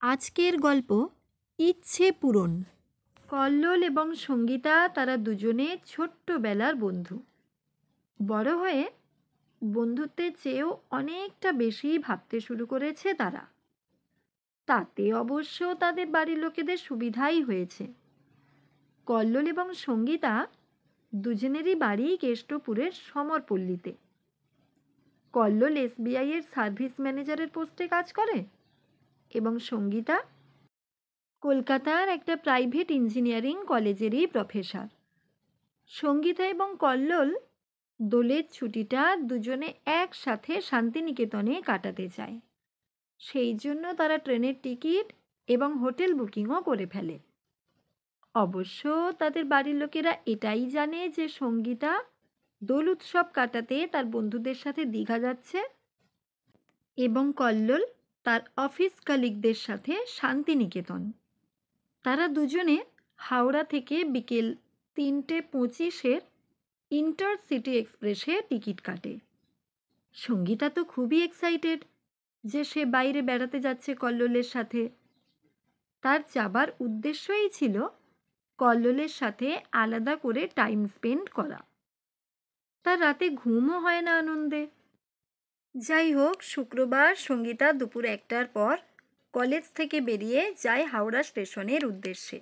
আজকের গল্প ইচ্ছে পূরণ। কল্লোল এবং সঙ্গীতা তারা দুজনে ছোট্টবেলার বন্ধু। বড় হয়ে বন্ধুত্বের চেয়েও অনেকটা বেশি ভাবতে শুরু করেছে তারা। তাতে অবশ্য তাদের বাড়ির লোকেদের সুবিধাই হয়েছে। কল্লোল এবং সঙ্গীতা দুজনেরই বাড়ি কেষ্টপুরের সমরপল্লীতে। কল্লোল এসবিআই এর সার্ভিস ম্যানেজারের পোস্টে কাজ করে এবং সঙ্গীতা কলকাতার একটা প্রাইভেট ইঞ্জিনিয়ারিং কলেজেরই প্রফেসর। সঙ্গীতা এবং কল্লোল দোলের ছুটিটা দুজনে একসাথে শান্তিনিকেতনে কাটাতে চায়। সেই জন্য তারা ট্রেনের টিকিট এবং হোটেল বুকিংও করে ফেলে। অবশ্য তাদের বাড়ির লোকেরা এটাই জানে যে সঙ্গীতা দোল উৎসব কাটাতে তার বন্ধুদের সাথে দীঘা যাচ্ছে এবং কল্লোল তার অফিস কলিগদের সাথে শান্তিনিকেতন। তারা দুজনে হাওড়া থেকে বিকেল 3:25 ইন্টারসিটি এক্সপ্রেসে টিকিট কাটে। সঙ্গীতা তো খুবই এক্সাইটেড যে সে বাইরে বেড়াতে যাচ্ছে কল্লোলের সাথে। তার যাবার উদ্দেশ্যই ছিল কল্লোলের সাথে আলাদা করে টাইম স্পেন্ড করা। তার রাতে ঘুমও হয় না আনন্দে। যাই হোক, শুক্রবার সঙ্গীতা দুপুর 1টার পর কলেজ থেকে বেরিয়ে যায় হাওড়া স্টেশনের উদ্দেশ্যে,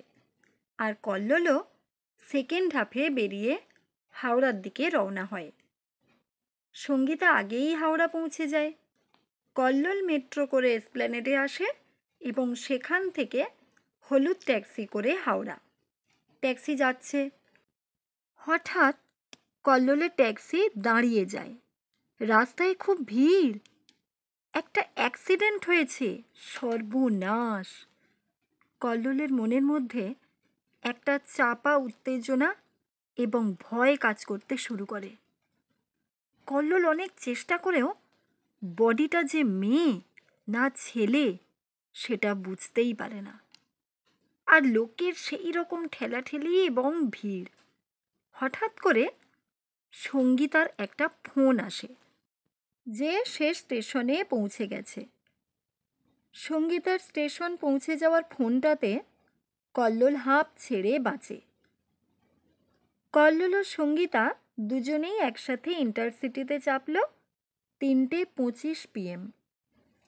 আর কল্লোলও সেকেন্ড হাফে বেরিয়ে হাওড়ার দিকে রওনা হয়। সঙ্গীতা আগেই হাওড়া পৌঁছে যায়। কল্লোল মেট্রো করে এসপ্ল্যানেডে আসে এবং সেখান থেকে হলুদ ট্যাক্সি করে হাওড়া। ট্যাক্সি যাচ্ছে। হঠাৎ কল্লোলের ট্যাক্সি দাঁড়িয়ে যায়। রাস্তায় খুব ভিড়। একটা অ্যাক্সিডেন্ট হয়েছে। সর্বনাশ! কল্লোলের মনের মধ্যে একটা চাপা উত্তেজনা এবং ভয় কাজ করতে শুরু করে। কল্লোল অনেক চেষ্টা করেও বডিটা যে মেয়ে না ছেলে সেটা বুঝতেই পারে না। আর লোকের সেই রকম ঠেলাঠেলি এবং ভিড়। হঠাৎ করে সঙ্গীতার একটা ফোন আসে যে সে স্টেশনে পৌঁছে গেছে। সঙ্গীতার স্টেশন পৌঁছে যাওয়ার ফোনটাতে কল্লোল হাঁপ ছেড়ে বাঁচে। কল্লোল ও সঙ্গীতা দুজনেই একসাথে ইন্টারসিটিতে চাপল 3:25 PM।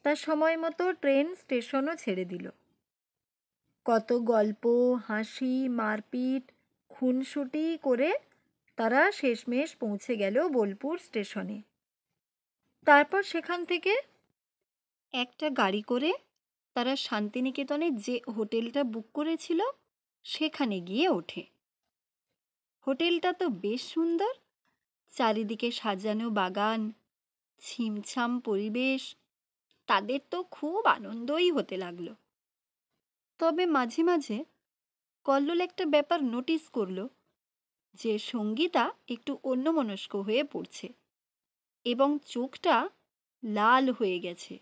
তার সময় মতো ট্রেন স্টেশনও ছেড়ে দিল। কত গল্প, হাসি, মারপিট, খুনসুটি করে তারা শেষমেশ পৌঁছে গেল বোলপুর স্টেশনে। তারপর সেখান থেকে একটা গাড়ি করে তারা শান্তিনিকেতনে যে হোটেলটা বুক করেছিল সেখানে গিয়ে ওঠে। হোটেলটা তো বেশ সুন্দর। চারিদিকে সাজানো বাগান, ছিমছাম পরিবেশ। তাদের তো খুব আনন্দই হতে লাগলো। তবে মাঝে মাঝে কল্লোল একটা ব্যাপার নোটিস করলো যে সঙ্গীতা একটু অন্যমনস্ক হয়ে পড়ছে এবং চোখটা লাল হয়ে গেছে।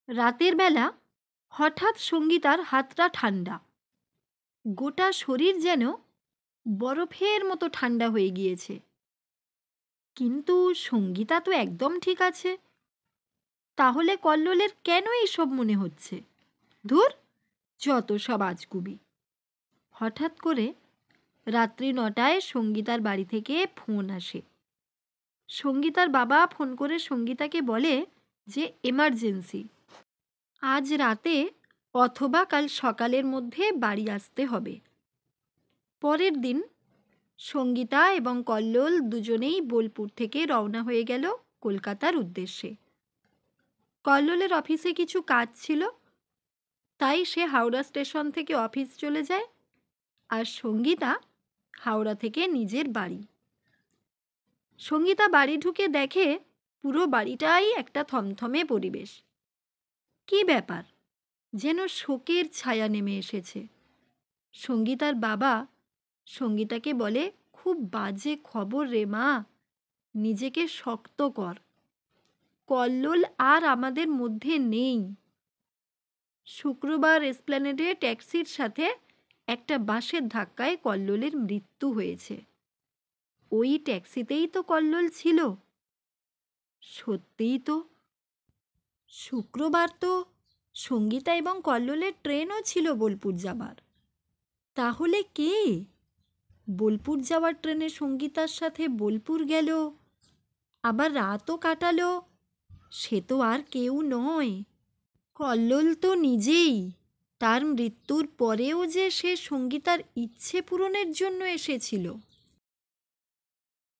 রাতের বেলা হঠাৎ সঙ্গীতার হাতটা ঠান্ডা। গোটা শরীর যেন বরফের মতো ঠান্ডা হয়ে গিয়েছে। কিন্তু সঙ্গীতা তো একদম ঠিক আছে। তাহলে কল্লোলের কেন এইসব মনে হচ্ছে? ধুর, যত সব আজগুবি। হঠাৎ করে রাত্রি 9টায় সঙ্গীতার বাড়ি থেকে ফোন আসে। সঙ্গীতার বাবা ফোন করে সঙ্গীতাকে বলে যে এমার্জেন্সি, আজ রাতে অথবা কাল সকালের মধ্যে বাড়ি আসতে হবে। পরের দিন সঙ্গীতা এবং কল্লোল দুজনেই বোলপুর থেকে রওনা হয়ে গেল কলকাতার উদ্দেশ্যে। কল্লোলের অফিসে কিছু কাজ ছিল, তাই সে হাওড়া স্টেশন থেকে অফিস চলে যায়, আর সঙ্গীতা হাওড়া থেকে নিজের বাড়ি। সঙ্গীতা বাড়ি ঢুকে দেখে পুরো বাড়িটাই একটা থমথমে পরিবেশ। কি ব্যাপার? যেন শোকের ছায়া নেমে এসেছে। সঙ্গীতার বাবা সঙ্গীতাকে বলে, খুব বাজে খবর রে মা, নিজেকে শক্ত কর। কল্লোল আর আমাদের মধ্যে নেই। শুক্রবার এসপ্ল্যানেডে ট্যাক্সির সাথে একটা বাসের ধাক্কায় কল্লোলের মৃত্যু হয়েছে। ওই ট্যাক্সিতেই তো কল্লোল ছিল। সত্যিই তো, শুক্রবার তো সঙ্গীতা এবং কল্লোলের ট্রেনও ছিল বোলপুর যাবার। তাহলে কে? বোলপুর যাওয়ার ট্রেনে সঙ্গীতার সাথে বোলপুর গেল, আবার রাতও কাটালো, সে তো আর কেউ নয়, কল্লোল তো নিজেই। তার মৃত্যুর পরেও যে সে সঙ্গীতার ইচ্ছে পূরণের জন্য এসেছিল।